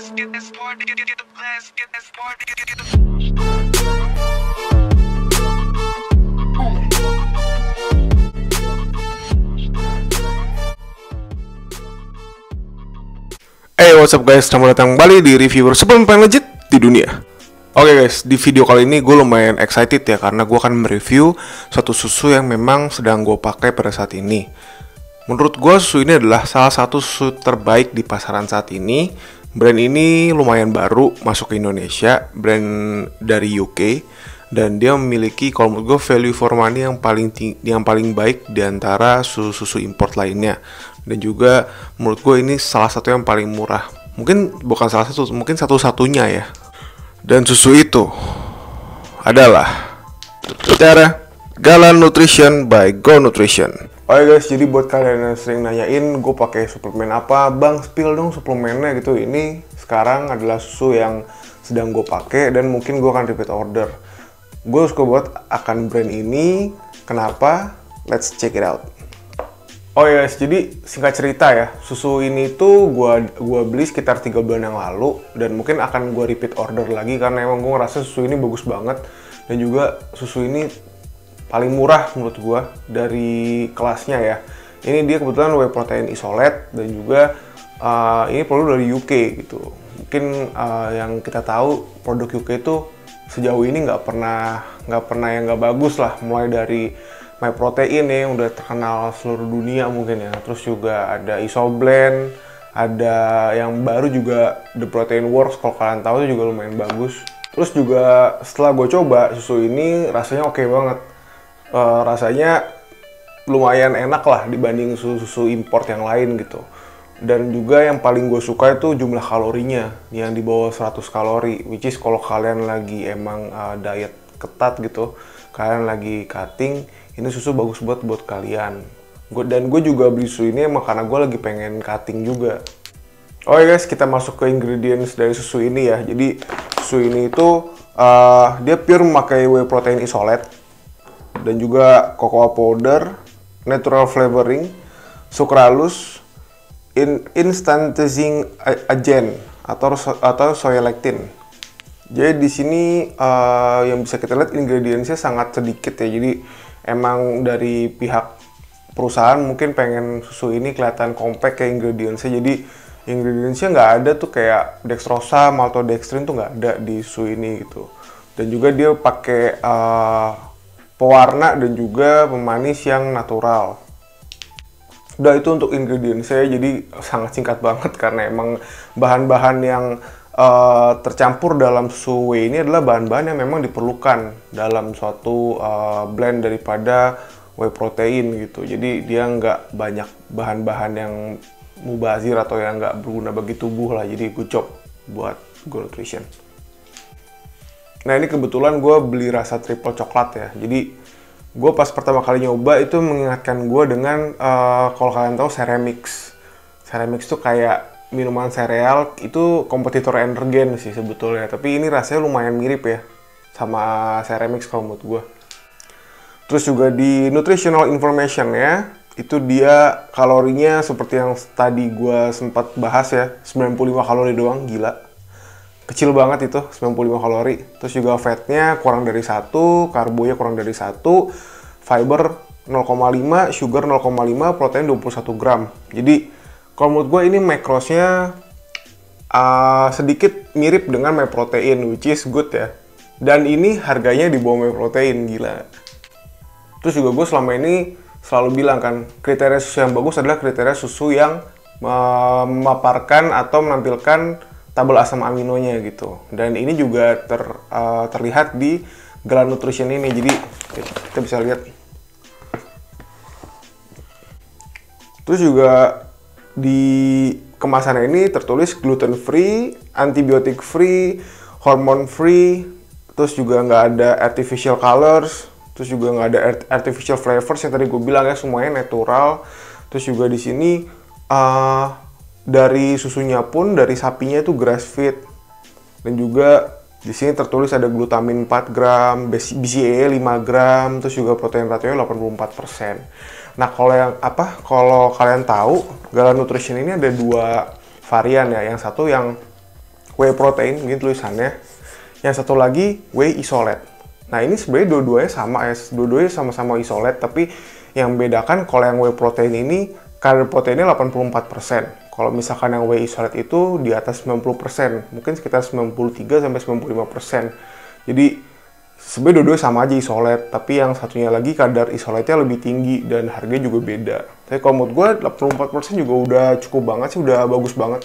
Let's get this party, let's get this party. Hey, what's up guys, selamat datang kembali di reviewer suplemen paling legit di dunia. Oke guys, di video kali ini gue lumayan excited ya, karena gue akan mereview suatu susu yang memang sedang gue pakai pada saat ini. Menurut gue susu ini adalah salah satu susu terbaik di pasaran saat ini. Brand ini lumayan baru masuk ke Indonesia, brand dari UK, dan dia memiliki kalau menurut gue value for money yang paling baik di antara susu import lainnya. Dan juga menurut gue ini salah satu yang paling murah. Mungkin bukan salah satu, mungkin satu-satunya ya. Dan susu itu adalah Galan Nutrition by Go Nutrition. Oke guys, jadi buat kalian yang sering nanyain gue pakai suplemen apa, bang spill dong suplemennya gitu. Ini sekarang adalah susu yang sedang gue pakai dan mungkin gue akan repeat order. Gue suka buat akan brand ini. Kenapa? Let's check it out. Oh yes, jadi singkat cerita ya, susu ini tuh gua beli sekitar 3 bulan yang lalu dan mungkin akan gua repeat order lagi karena emang gua ngerasa susu ini bagus banget dan juga susu ini paling murah menurut gua dari kelasnya ya. Ini dia kebetulan whey protein isolate dan juga ini produk dari UK gitu. Mungkin yang kita tahu produk UK itu sejauh ini nggak pernah yang nggak bagus lah, mulai dari MyProtein ya, yang udah terkenal seluruh dunia mungkin ya. Terus juga ada Isoblend, ada yang baru juga The Protein Works, kalau kalian tahu itu juga lumayan bagus. Terus juga setelah gue coba susu ini rasanya oke banget. Rasanya lumayan enak lah dibanding susu import yang lain gitu. Dan juga yang paling gue suka itu jumlah kalorinya yang di bawah 100 kalori, which is kalau kalian lagi emang diet ketat gitu, kalian lagi cutting, ini susu bagus buat kalian. Dan gue juga beli susu ini emang karena gue lagi pengen cutting juga. Oke guys, kita masuk ke ingredients dari susu ini ya. Jadi susu ini itu dia pure memakai whey protein isolate dan juga cocoa powder, natural flavoring, sucralose, instantizing agent atau soy lectin. Jadi di sini yang bisa kita lihat ingredientsnya sangat sedikit ya. Jadi emang dari pihak perusahaan mungkin pengen susu ini kelihatan compact kayak ingredientsnya. Jadi ingredientsnya nggak ada tuh kayak dextrosa, maltodextrin tuh nggak ada di susu ini gitu. Dan juga dia pakai pewarna dan juga pemanis yang natural. Udah, itu untuk ingredientsnya, jadi sangat singkat banget karena emang bahan-bahan yang tercampur dalam susu whey ini adalah bahan-bahan yang memang diperlukan dalam suatu blend daripada whey protein gitu. Jadi dia nggak banyak bahan-bahan yang mubazir atau yang nggak berguna bagi tubuh lah. Jadi good job buat Go Nutrition. Nah ini kebetulan gue beli rasa triple coklat ya. Jadi gue pas pertama kali nyoba itu mengingatkan gue dengan kalau kalian tahu Ceremix. Ceremix tuh kayak minuman sereal, itu kompetitor Energen sih sebetulnya, tapi ini rasanya lumayan mirip ya sama Ceremix kalau menurut gue. Terus juga di nutritional information ya, itu dia kalorinya seperti yang tadi gue sempat bahas ya, 95 kalori doang, gila. Kecil banget itu, 95 kalori. Terus juga fatnya kurang dari 1, karbonya kurang dari 1, fiber 0,5, sugar 0,5, protein 21 gram. Jadi kalau menurut gue ini makrosnya sedikit mirip dengan MyProtein, which is good ya. Dan ini harganya di bawah MyProtein, gila. Terus juga gue selama ini selalu bilang kan, kriteria susu yang bagus adalah kriteria susu yang memaparkan atau menampilkan tabel asam aminonya gitu. Dan ini juga terlihat di Galan Nutrition ini, jadi kita bisa lihat. Terus juga di kemasannya ini tertulis gluten free, antibiotic free, hormone free, terus juga nggak ada artificial colors, terus juga nggak ada artificial flavors yang tadi gue bilang ya, semuanya natural. Terus juga di sini dari susunya pun dari sapinya itu grass fed, dan juga di sini tertulis ada glutamin 4 gram, BCAA 5 gram, terus juga protein ratio 84%. Nah, kalau kalian tahu, Galan Nutrition ini ada 2 varian ya. Yang satu yang whey protein, gini tulisannya. Yang satu lagi whey isolate. Nah ini sebenarnya dua-duanya sama ya, dua-duanya sama-sama isolate, tapi yang membedakan kalau yang whey protein ini kadar proteinnya 84%. Kalau misalkan yang whey isolate itu di atas 90%, mungkin sekitar 93-95%. Jadi sebenarnya dua-duanya sama aja isolate, tapi yang satunya lagi kadar isolate-nya lebih tinggi dan harganya juga beda. Tapi kalau menurut gue 84% juga udah cukup banget sih, udah bagus banget.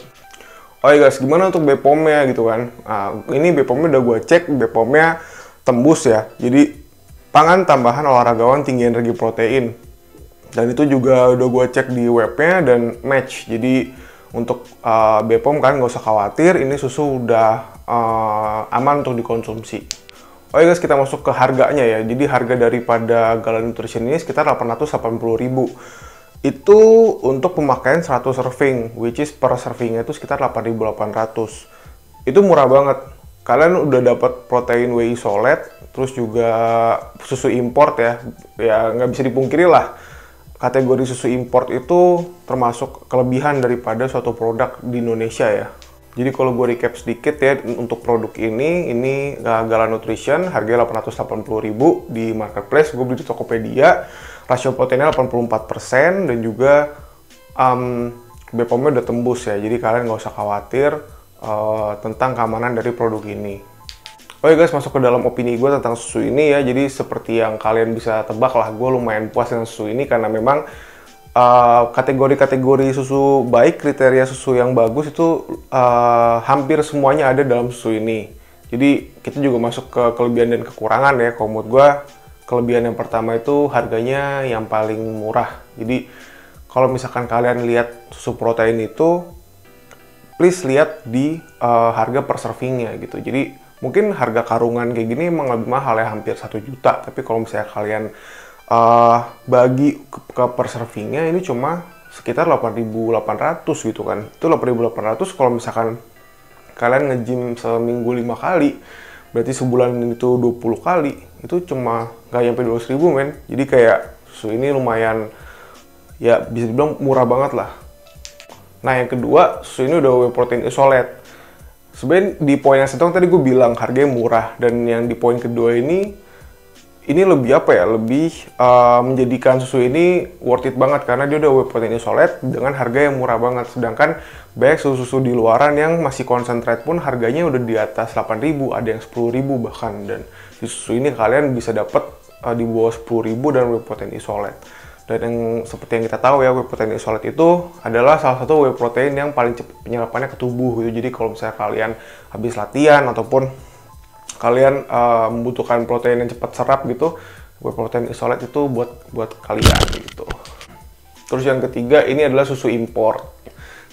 Oh ya guys, gimana untuk BPOM-nya gitu kan? Nah, ini BPOM-nya udah gue cek, BPOM-nya tembus ya. Jadi pangan tambahan olahragawan tinggi energi protein. Dan itu juga udah gue cek di webnya dan match. Jadi untuk BPOM kan nggak usah khawatir, ini susu udah aman untuk dikonsumsi. Oh ya guys, kita masuk ke harganya ya. Jadi harga daripada Gala Nutrition ini sekitar 880.000. Itu untuk pemakaian 100 serving, which is per servingnya itu sekitar 8.800. Itu murah banget. Kalian udah dapat protein whey isolate, terus juga susu import ya. Ya nggak bisa dipungkiri lah, kategori susu import itu termasuk kelebihan daripada suatu produk di Indonesia ya. Jadi kalau gue recap sedikit ya, untuk produk ini Gala Nutrition harganya 880.000 di marketplace, gue beli di Tokopedia. Rasio proteinnya 84% dan juga BPOM-nya udah tembus ya, jadi kalian nggak usah khawatir tentang keamanan dari produk ini. Oh ya guys, masuk ke dalam opini gue tentang susu ini ya. Jadi seperti yang kalian bisa tebak lah, gue lumayan puas dengan susu ini karena memang kategori-kategori susu baik, kriteria susu yang bagus itu hampir semuanya ada dalam susu ini. Jadi kita juga masuk ke kelebihan dan kekurangan ya. Kalau menurut gue, kelebihan yang pertama itu harganya yang paling murah. Jadi kalau misalkan kalian lihat susu protein itu, please lihat di harga per servingnya gitu. Jadi mungkin harga karungan kayak gini emang lebih mahal ya, hampir 1 juta. Tapi kalau misalnya kalian bagi ke per servingnya, ini cuma sekitar 8.800 gitu kan. Itu 8.800 kalau misalkan kalian nge-gym seminggu 5 kali, berarti sebulan itu 20 kali, itu cuma nggak nyampe 200.000 men. Jadi kayak susu ini lumayan, ya bisa dibilang murah banget lah. Nah yang kedua, susu ini udah whey protein isolate. Sebenarnya di poin yang satu tadi gue bilang harganya murah, dan yang di poin kedua ini lebih apa ya, lebih menjadikan susu ini worth it banget karena dia udah whey protein isolate dengan harga yang murah banget. Sedangkan banyak susu-susu di luaran yang masih concentrate pun harganya udah di atas 8.000, ada yang 10.000 bahkan. Dan di susu ini kalian bisa dapat di bawah 10.000 dan whey protein isolate. Dan yang seperti yang kita tahu ya, whey protein isolate itu adalah salah satu whey protein yang paling cepat penyerapannya ke tubuh gitu. Jadi kalau misalnya kalian habis latihan ataupun kalian membutuhkan protein yang cepat serap gitu, whey protein isolate itu buat kalian gitu. Terus yang ketiga, ini adalah susu import.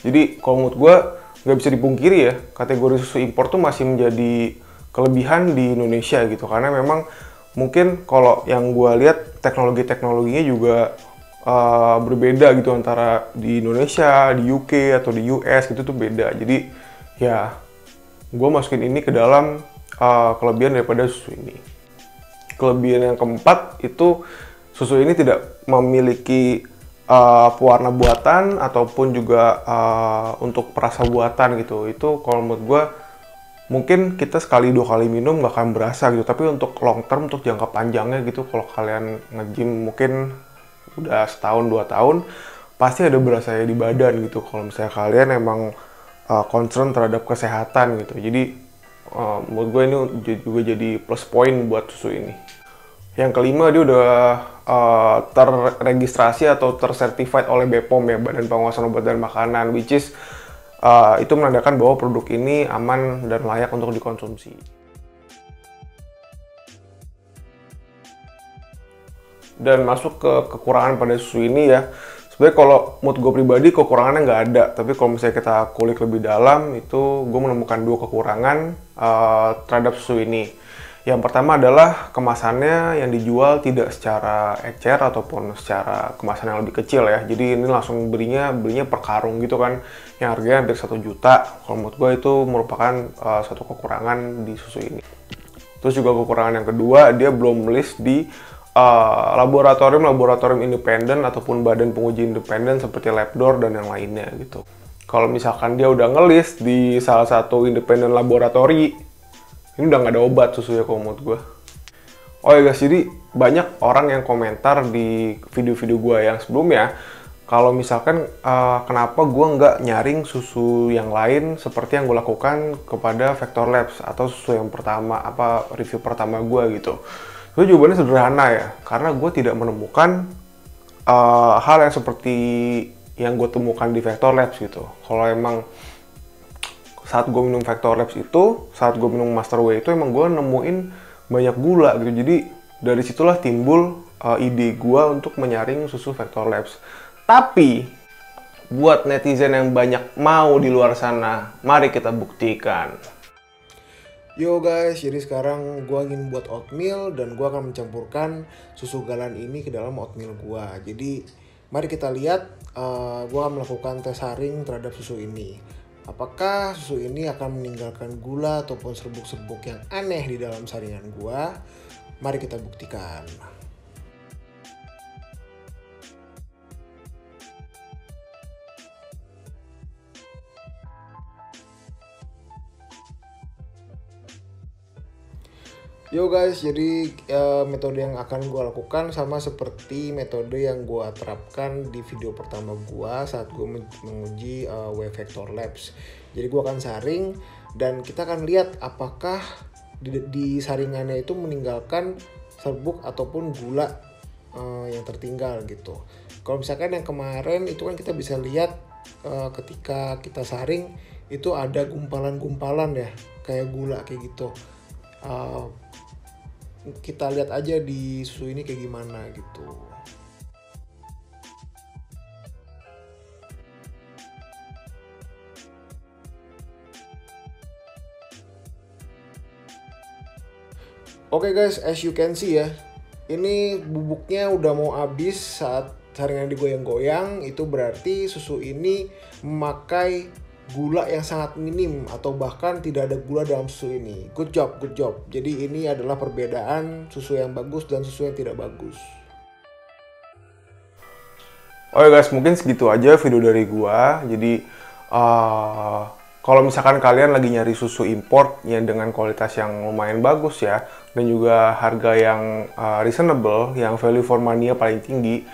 Jadi kalau menurut gue nggak bisa dipungkiri ya, kategori susu import tuh masih menjadi kelebihan di Indonesia gitu, karena memang mungkin kalau yang gue lihat teknologinya juga berbeda gitu antara di Indonesia, di UK atau di US gitu tuh beda. Jadi ya gue masukin ini ke dalam kelebihan daripada susu ini. Kelebihan yang keempat itu susu ini tidak memiliki pewarna buatan ataupun juga untuk perasa buatan gitu. Itu kalau menurut gue mungkin kita sekali 2 kali minum nggak akan berasa gitu, tapi untuk long term, untuk jangka panjangnya gitu, kalau kalian nge-gym mungkin udah setahun 2 tahun, pasti ada berasanya di badan gitu kalau misalnya kalian emang concern terhadap kesehatan gitu. Jadi menurut gue ini juga jadi plus point buat susu ini. Yang kelima, dia udah terregistrasi atau tersertified oleh BPOM ya, Badan Pengawasan Obat dan Makanan, which is itu menandakan bahwa produk ini aman dan layak untuk dikonsumsi. Dan masuk ke kekurangan pada susu ini ya, sebenarnya kalau menurut gue pribadi kekurangannya nggak ada, tapi kalau misalnya kita kulik lebih dalam, itu gue menemukan 2 kekurangan terhadap susu ini. Yang pertama adalah kemasannya yang dijual tidak secara ecer ataupun secara kemasan yang lebih kecil ya. Jadi ini langsung belinya per karung gitu kan, yang harganya hampir 1 juta. Kalau menurut gue itu merupakan satu kekurangan di susu ini. Terus juga kekurangan yang kedua, dia belum list di laboratorium independen ataupun badan penguji independen seperti Labdoor dan yang lainnya gitu. kalau misalkan dia udah ngelis di salah satu independent laboratory, ini udah nggak ada obat susunya kalau menurut gue. Oh ya guys, jadi banyak orang yang komentar di video-video gue yang sebelumnya, kalau misalkan kenapa gue nggak nyaring susu yang lain seperti yang gue lakukan kepada Vector Labs atau susu yang pertama, review pertama gue gitu. Itu jawabannya sederhana ya, karena gue tidak menemukan hal yang seperti yang gue temukan di Vector Labs gitu. Kalau emang saat gue minum Vector Labs itu, saat gue minum Master Whey itu emang gue nemuin banyak gula gitu. Jadi dari situlah timbul ide gue untuk menyaring susu Vector Labs. Tapi buat netizen yang banyak mau di luar sana, mari kita buktikan. Yo guys, jadi sekarang gue ingin buat oatmeal dan gue akan mencampurkan susu galan ini ke dalam oatmeal gue. Jadi mari kita lihat, gue akan melakukan tes saring terhadap susu ini. Apakah susu ini akan meninggalkan gula ataupun serbuk-serbuk yang aneh di dalam saringan gue? Mari kita buktikan. Yo guys, jadi metode yang akan gue lakukan sama seperti metode yang gue terapkan di video pertama gue saat gue menguji Whey Vector Labs. Jadi gue akan saring dan kita akan lihat apakah di saringannya itu meninggalkan serbuk ataupun gula yang tertinggal gitu. Kalau misalkan yang kemarin itu kan kita bisa lihat ketika kita saring itu ada gumpalan-gumpalan ya, kayak gula kayak gitu. Kita lihat aja di susu ini kayak gimana gitu. Oke guys, as you can see ya, ini bubuknya udah mau habis saat saringan digoyang-goyang. Itu berarti susu ini memakai gula yang sangat minim atau bahkan tidak ada gula dalam susu ini. Good job, good job. Jadi ini adalah perbedaan susu yang bagus dan susu yang tidak bagus. Oke guys, mungkin segitu aja video dari gua. Jadi kalau misalkan kalian lagi nyari susu import yang dengan kualitas yang lumayan bagus ya, dan juga harga yang reasonable, yang value for money-nya paling tinggi,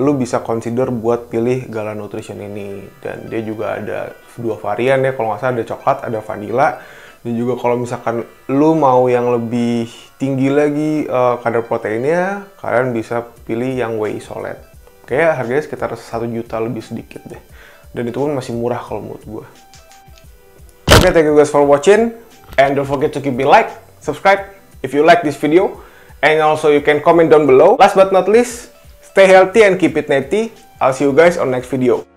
lu bisa consider buat pilih Galan Nutrition ini. Dan dia juga ada 2 varian ya, kalau nggak salah ada coklat, ada vanilla. Dan juga kalau misalkan lu mau yang lebih tinggi lagi kadar proteinnya, kalian bisa pilih yang Whey Isolate. Kayak harganya sekitar 1 juta lebih sedikit deh. Dan itu pun masih murah kalau menurut gue. Oke, thank you guys for watching. And don't forget to keep me like, subscribe if you like this video. And also you can comment down below. Last but not least, stay healthy and keep it natty. I'll see you guys on next video.